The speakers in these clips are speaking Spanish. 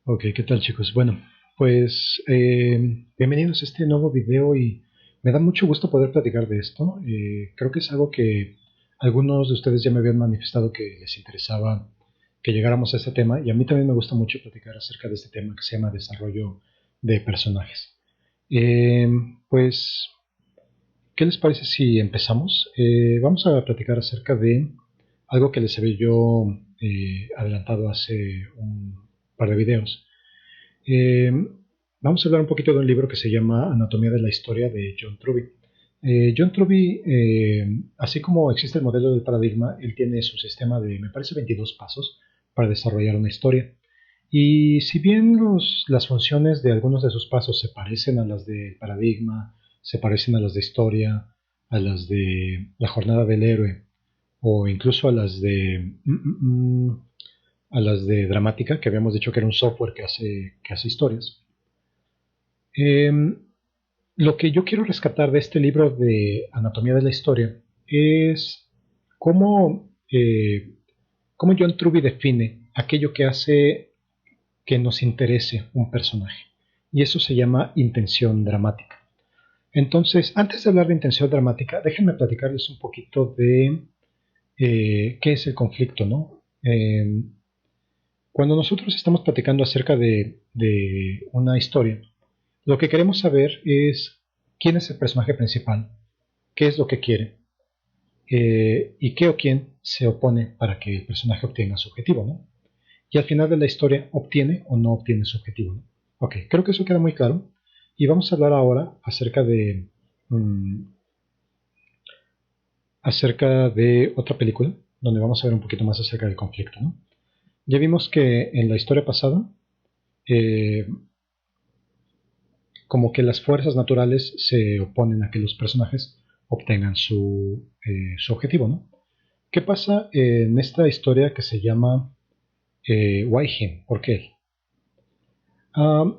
Ok, ¿qué tal chicos? Bueno, pues bienvenidos a este nuevo video y me da mucho gusto poder platicar de esto. Creo que es algo que algunos de ustedes ya me habían manifestado que les interesaba que llegáramos a este tema y a mí también me gusta mucho platicar acerca de este tema que se llama desarrollo de personajes. Eh, pues, ¿qué les parece si empezamos? Vamos a platicar acerca de algo que les había yo adelantado hace un par de videos. eh, Vamos a hablar un poquito de un libro que se llama Anatomía de la Historia de John Truby. John Truby, así como existe el modelo del paradigma, él tiene su sistema de, me parece, 22 pasos para desarrollar una historia. Y si bien las funciones de algunos de sus pasos se parecen a las del paradigma, se parecen a las de historia, a las de la jornada del héroe, o incluso a las de a las de Dramática, que habíamos dicho que era un software que hace historias. Eh, lo que yo quiero rescatar de este libro de Anatomía de la Historia es cómo, cómo John Truby define aquello que hace que nos interese un personaje. Y eso se llama intención dramática. Entonces, antes de hablar de intención dramática, déjenme platicarles un poquito de qué es el conflicto, ¿no? Cuando nosotros estamos platicando acerca de una historia, lo que queremos saber es quién es el personaje principal, qué es lo que quiere y qué o quién se opone para que el personaje obtenga su objetivo, ¿no? Y al final de la historia obtiene o no obtiene su objetivo, ¿no? Ok, creo que eso queda muy claro. Y vamos a hablar ahora mm, acerca de otra película, donde vamos a ver un poquito más acerca del conflicto, ¿no? Ya vimos que en la historia pasada, eh, como que las fuerzas naturales se oponen a que los personajes obtengan su objetivo, ¿no? ¿Qué pasa en esta historia que se llama Why Him? ¿Por qué él? Uh,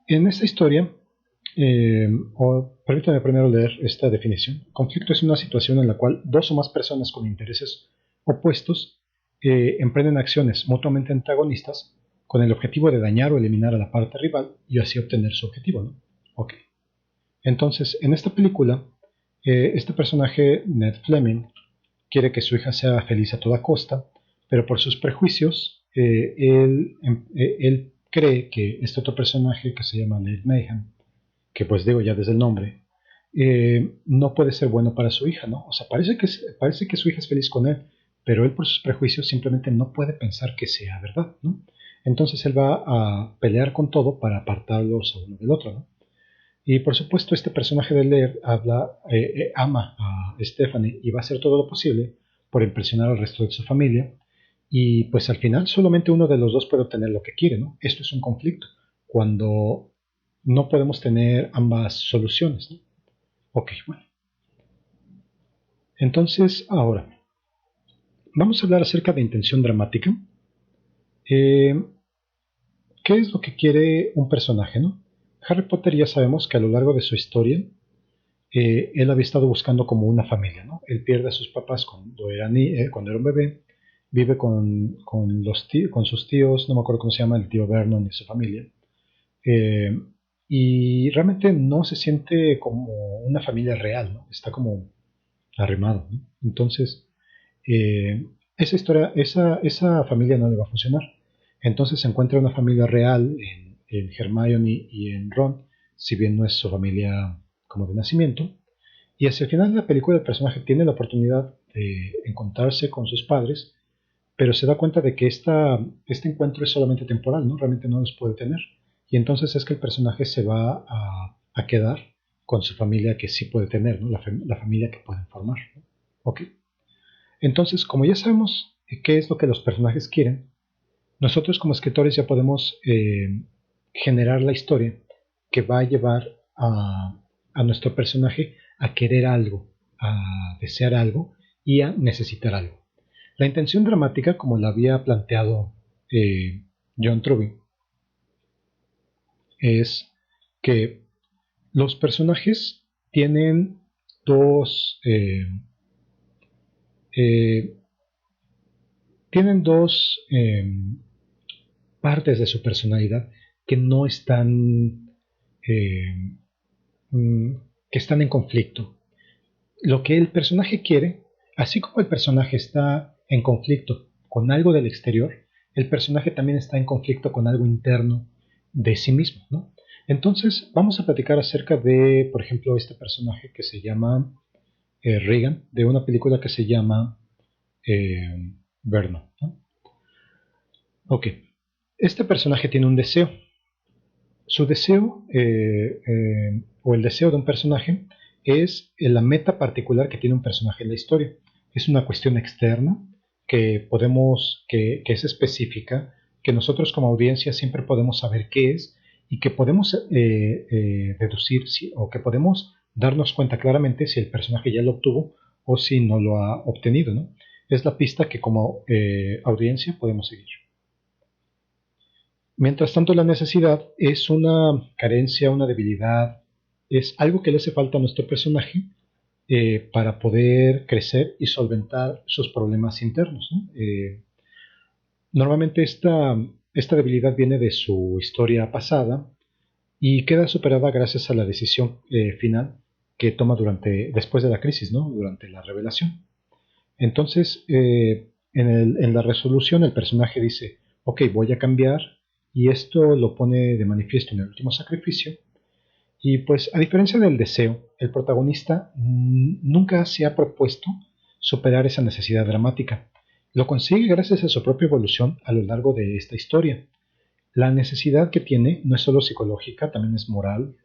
en esta historia, permítame primero leer esta definición. Conflicto es una situación en la cual dos o más personas con intereses opuestos emprenden acciones mutuamente antagonistas con el objetivo de dañar o eliminar a la parte rival y así obtener su objetivo, ¿no? Ok. Entonces, en esta película, este personaje, Ned Fleming, quiere que su hija sea feliz a toda costa, pero por sus prejuicios, él cree que este otro personaje que se llama Ned Mayhem, que pues digo ya desde el nombre, no puede ser bueno para su hija, ¿no? O sea, parece que su hija es feliz con él, pero él por sus prejuicios simplemente no puede pensar que sea verdad, ¿no? Entonces él va a pelear con todo para apartarlos a uno del otro, ¿no? Y por supuesto, este personaje de Leer ama a Stephanie y va a hacer todo lo posible por impresionar al resto de su familia. Y pues al final solamente uno de los dos puede obtener lo que quiere, ¿no? Esto es un conflicto, cuando no podemos tener ambas soluciones, ¿no? Ok, bueno. Entonces, ahora, vamos a hablar acerca de intención dramática. Eh, ¿Qué es lo que quiere un personaje, no? Harry Potter ya sabemos que a lo largo de su historia él había estado buscando como una familia, ¿no? Él pierde a sus papás cuando era un bebé, vive con sus tíos, no me acuerdo cómo se llama, el tío Vernon y su familia, eh, y realmente no se siente como una familia real, ¿no? Está como arrimado, ¿no? Entonces, esa familia no le va a funcionar. Entonces se encuentra una familia real en Hermione y en Ron, si bien no es su familia como de nacimiento, y hacia el final de la película el personaje tiene la oportunidad de encontrarse con sus padres, pero se da cuenta de que este encuentro es solamente temporal, ¿no? Realmente no los puede tener. Y entonces es que el personaje se va a quedar con su familia que sí puede tener, ¿no? La familia que pueden formar, ¿no? Ok. Entonces, como ya sabemos qué es lo que los personajes quieren, nosotros como escritores ya podemos generar la historia que va a llevar a nuestro personaje a querer algo, a desear algo y a necesitar algo. La intención dramática, como la había planteado eh, John Truby, es que los personajes tienen dos, eh, eh, tienen dos partes de su personalidad que no están, eh, mm, que están en conflicto. Lo que el personaje quiere, así como el personaje está en conflicto con algo del exterior, el personaje también está en conflicto con algo interno de sí mismo, ¿no? Entonces, vamos a platicar acerca de, por ejemplo, este personaje que se llama Regan, de una película que se llama Verno, ¿no? Ok, este personaje tiene un deseo. Su deseo, o el deseo de un personaje, es la meta particular que tiene un personaje en la historia. Es una cuestión externa que es específica, que nosotros como audiencia siempre podemos saber qué es y que podemos deducir o que podemos darnos cuenta claramente si el personaje ya lo obtuvo o si no lo ha obtenido, ¿no? Es la pista que como audiencia podemos seguir. Mientras tanto, la necesidad es una carencia, una debilidad, es algo que le hace falta a nuestro personaje para poder crecer y solventar sus problemas internos, ¿no? Normalmente esta debilidad viene de su historia pasada y queda superada gracias a la decisión final que toma después de la crisis, ¿no? Durante la revelación. Entonces, en la resolución el personaje dice, ok, voy a cambiar, y esto lo pone de manifiesto en el último sacrificio. Y pues a diferencia del deseo, el protagonista nunca se ha propuesto superar esa necesidad dramática. Lo consigue gracias a su propia evolución a lo largo de esta historia. La necesidad que tiene no es solo psicológica, también es moral.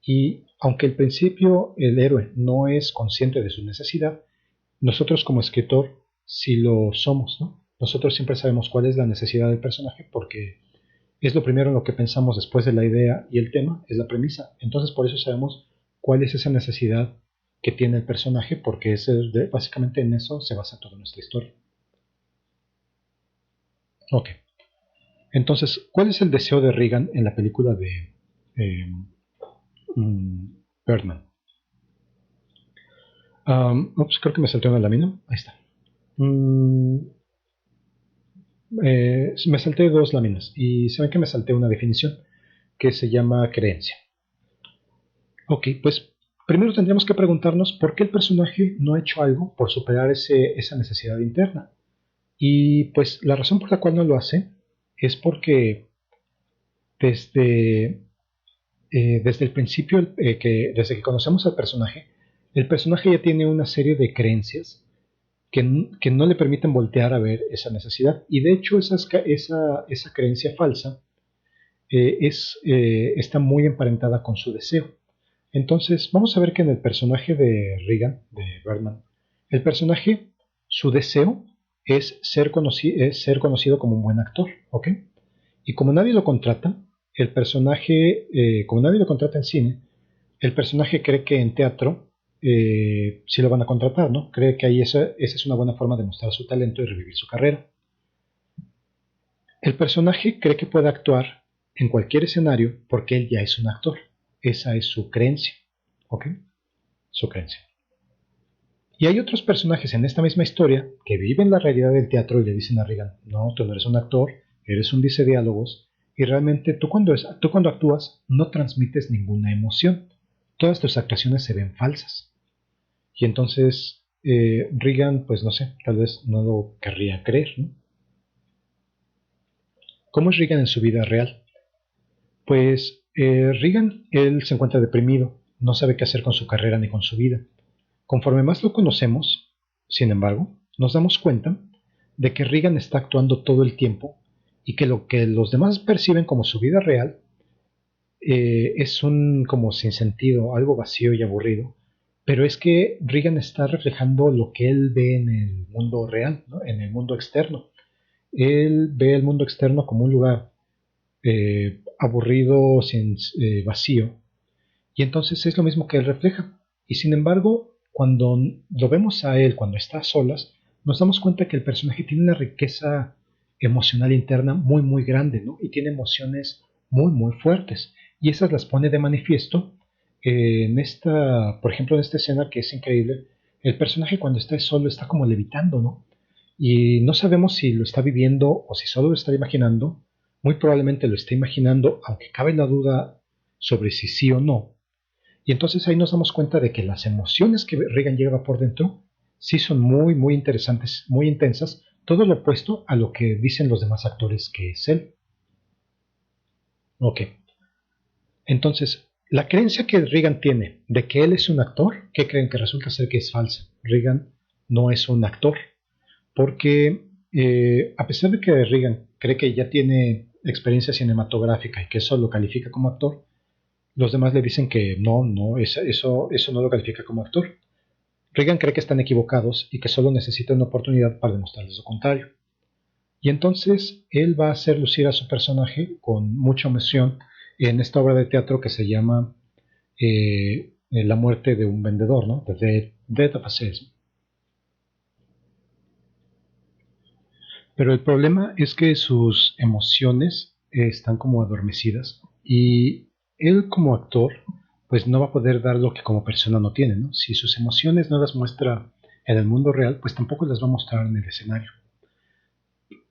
Y aunque al principio el héroe no es consciente de su necesidad, nosotros como escritor sí lo somos, ¿no? Nosotros siempre sabemos cuál es la necesidad del personaje porque es lo primero en lo que pensamos después de la idea y el tema, es la premisa. Entonces por eso sabemos cuál es esa necesidad que tiene el personaje porque básicamente en eso se basa toda nuestra historia. Ok, entonces, ¿cuál es el deseo de Regan en la película de eh, Birdman? Creo que me salté una lámina. Ahí está. Mm, Me salté dos láminas y saben que me salté una definición que se llama creencia. Ok, pues primero tendríamos que preguntarnos por qué el personaje no ha hecho algo por superar esa necesidad interna. Y pues la razón por la cual no lo hace es porque desde, desde el principio, desde que conocemos al personaje, el personaje ya tiene una serie de creencias que no le permiten voltear a ver esa necesidad. Y de hecho esa creencia falsa está muy emparentada con su deseo. Entonces, vamos a ver que en el personaje de Regan, de Birdman, el personaje, su deseo es ser conocido como un buen actor, ¿ok? Y como nadie lo contrata, el personaje, como nadie lo contrata en cine, el personaje cree que en teatro sí lo van a contratar, ¿no? Cree que ahí esa es una buena forma de mostrar su talento y revivir su carrera. El personaje cree que puede actuar en cualquier escenario porque él ya es un actor. Esa es su creencia, ¿ok? Su creencia. Y hay otros personajes en esta misma historia que viven la realidad del teatro y le dicen a Regan, no, tú no eres un actor, eres un diálogos y realmente tú cuando actúas no transmites ninguna emoción. Todas tus actuaciones se ven falsas. Y entonces Regan, pues no sé, tal vez no lo querría creer, ¿no? ¿Cómo es Regan en su vida real? Pues Regan, él se encuentra deprimido, no sabe qué hacer con su carrera ni con su vida. Conforme más lo conocemos, sin embargo, nos damos cuenta de que Regan está actuando todo el tiempo y que lo que los demás perciben como su vida real es un como sinsentido, algo vacío y aburrido, pero es que Regan está reflejando lo que él ve en el mundo real, ¿no? En el mundo externo. Él ve el mundo externo como un lugar aburrido, vacío, y entonces es lo mismo que él refleja. Y sin embargo, cuando lo vemos a él, cuando está a solas, nos damos cuenta que el personaje tiene una riqueza emocional interna muy, muy grande, ¿no? Y tiene emociones muy, muy fuertes. Y esas las pone de manifiesto por ejemplo, en esta escena que es increíble. El personaje cuando está solo está como levitando, ¿no? Y no sabemos si lo está viviendo o si solo lo está imaginando, muy probablemente lo esté imaginando, aunque cabe la duda sobre si sí o no. Y entonces ahí nos damos cuenta de que las emociones que Regan lleva por dentro sí son muy, muy interesantes, muy intensas, todo lo opuesto a lo que dicen los demás actores que es él. Ok, entonces, la creencia que Regan tiene de que él es un actor, ¿qué creen? Que resulta ser que es falsa. Regan no es un actor, porque a pesar de que Regan cree que ya tiene experiencia cinematográfica y que eso lo califica como actor, los demás le dicen que no, eso no lo califica como actor. Regan cree que están equivocados y que solo necesita una oportunidad para demostrarles lo contrario. Y entonces él va a hacer lucir a su personaje con mucha emoción en esta obra de teatro que se llama La muerte de un vendedor, ¿no? The Death of a Salesman. Pero el problema es que sus emociones están como adormecidas y él como actor pues no va a poder dar lo que como persona no tiene, ¿no? Si sus emociones no las muestra en el mundo real, pues tampoco las va a mostrar en el escenario.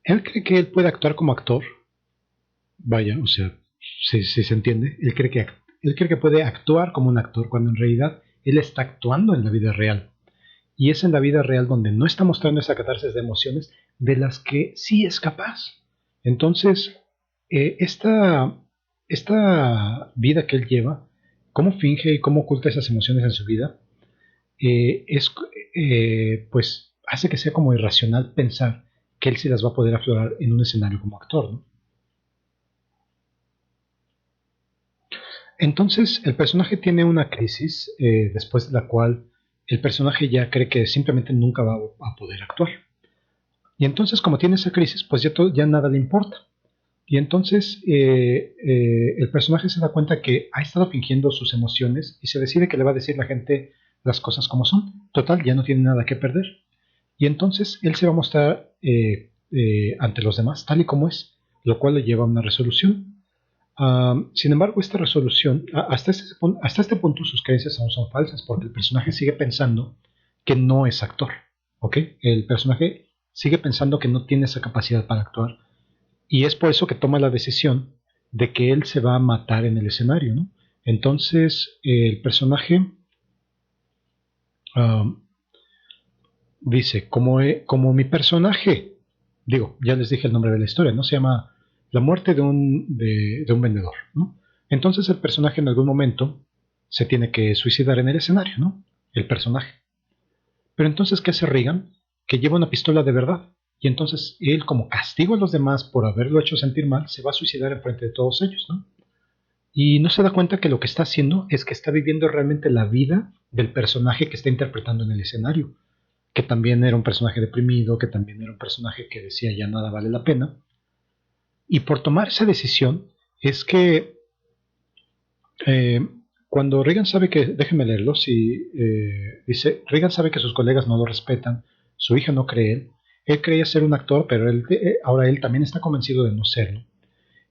Él cree que él puede actuar como actor, vaya, o sea, si se entiende, él cree que puede actuar como un actor cuando en realidad él está actuando en la vida real. Y es en la vida real donde no está mostrando esa catarsis de emociones de las que sí es capaz. Entonces, eh, esta, esta vida que él lleva, cómo finge y cómo oculta esas emociones en su vida, es, pues hace que sea como irracional pensar que él sí las va a poder aflorar en un escenario como actor, ¿no? Entonces, el personaje tiene una crisis después de la cual el personaje ya cree que simplemente nunca va a poder actuar. Y entonces, como tiene esa crisis, pues ya nada le importa. Y entonces el personaje se da cuenta que ha estado fingiendo sus emociones y se decide que le va a decir a la gente las cosas como son. Total, ya no tiene nada que perder. Y entonces él se va a mostrar ante los demás tal y como es, lo cual le lleva a una resolución. Sin embargo, esta resolución, hasta este punto sus creencias aún son falsas, porque el personaje sigue pensando que no es actor. ¿Ok? El personaje sigue pensando que no tiene esa capacidad para actuar. Y es por eso que toma la decisión de que él se va a matar en el escenario, ¿no? Entonces, el personaje um, dice, como mi personaje, digo, ya les dije el nombre de la historia, ¿no? Se llama La muerte de un vendedor, ¿no? Entonces el personaje en algún momento se tiene que suicidar en el escenario, ¿no? El personaje. Pero entonces, ¿qué hace Regan? Que lleva una pistola de verdad. Y entonces él, como castigo a los demás por haberlo hecho sentir mal, se va a suicidar enfrente de todos ellos, ¿no? Y no se da cuenta que lo que está haciendo es que está viviendo realmente la vida del personaje que está interpretando en el escenario, que también era un personaje deprimido, que también era un personaje que decía ya nada vale la pena. Y por tomar esa decisión es que eh, cuando Reagan sabe que, déjenme leerlo, si dice, Reagan sabe que sus colegas no lo respetan, su hija no cree él creía ser un actor, pero ahora él también está convencido de no serlo.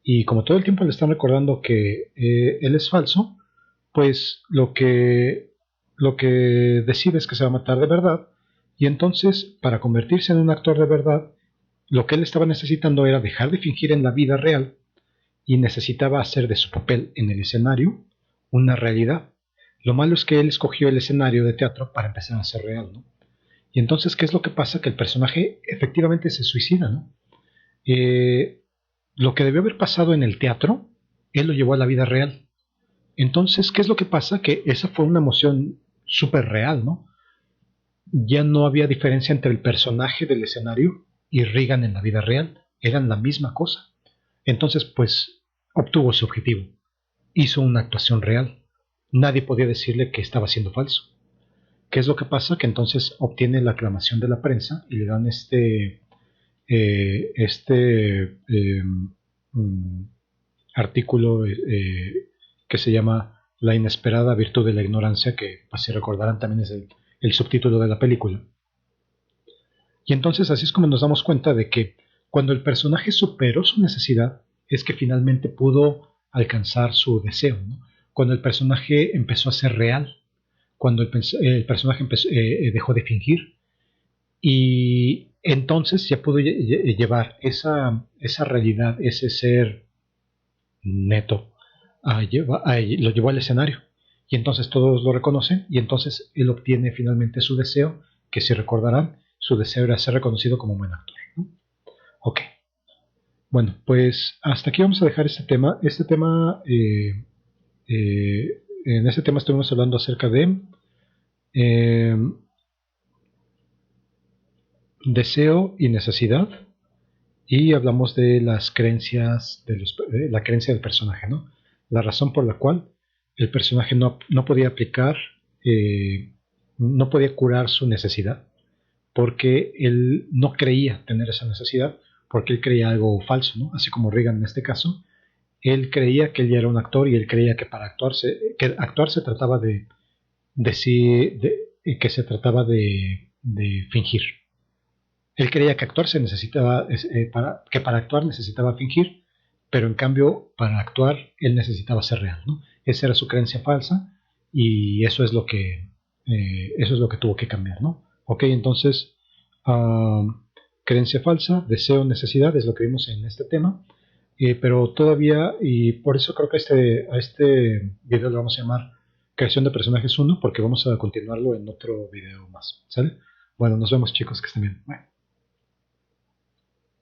Y como todo el tiempo le están recordando que él es falso, pues lo que decide es que se va a matar de verdad. Y entonces, para convertirse en un actor de verdad, lo que él estaba necesitando era dejar de fingir en la vida real y necesitaba hacer de su papel en el escenario una realidad. Lo malo es que él escogió el escenario de teatro para empezar a ser real, ¿no? Y entonces, ¿qué es lo que pasa? Que el personaje efectivamente se suicida, ¿no? Eh, lo que debió haber pasado en el teatro, él lo llevó a la vida real. Entonces, ¿qué es lo que pasa? Que esa fue una emoción súper real, ¿no? Ya no había diferencia entre el personaje del escenario y Regan en la vida real. Eran la misma cosa. Entonces, pues, obtuvo su objetivo. Hizo una actuación real. Nadie podía decirle que estaba siendo falso. ¿Qué es lo que pasa? Que entonces obtiene la aclamación de la prensa y le dan mm, artículo que se llama La inesperada virtud de la ignorancia, que pues, si recordarán también es el subtítulo de la película. Y entonces así es como nos damos cuenta de que cuando el personaje superó su necesidad es que finalmente pudo alcanzar su deseo, ¿no? Cuando el personaje empezó a ser real, cuando el personaje dejó de fingir y entonces ya pudo llevar esa realidad, ese ser neto, lo llevó al escenario. Y entonces todos lo reconocen y entonces él obtiene finalmente su deseo, que si recordarán, su deseo era ser reconocido como un buen actor, ¿no? Ok, bueno, pues hasta aquí vamos a dejar este tema. En este tema estuvimos hablando acerca de eh, deseo y necesidad, y hablamos de las creencias, la creencia del personaje, ¿no? La razón por la cual el personaje no podía aplicar, no podía curar su necesidad, porque él no creía tener esa necesidad, porque él creía algo falso, ¿no? Así como Regan en este caso, él creía que él ya era un actor y él creía que para que actuar se trataba de sí, que se trataba de fingir. Él creía que actuar se necesitaba, que para actuar necesitaba fingir, pero en cambio para actuar él necesitaba ser real, ¿no? Esa era su creencia falsa y eso es lo que tuvo que cambiar, ¿no? Ok, entonces creencia falsa, deseo, necesidad es lo que vimos en este tema, pero todavía, y por eso creo que a este video lo vamos a llamar creación de personajes 1, porque vamos a continuarlo en otro video más, ¿sale? Bueno, nos vemos chicos, que estén bien. Bye.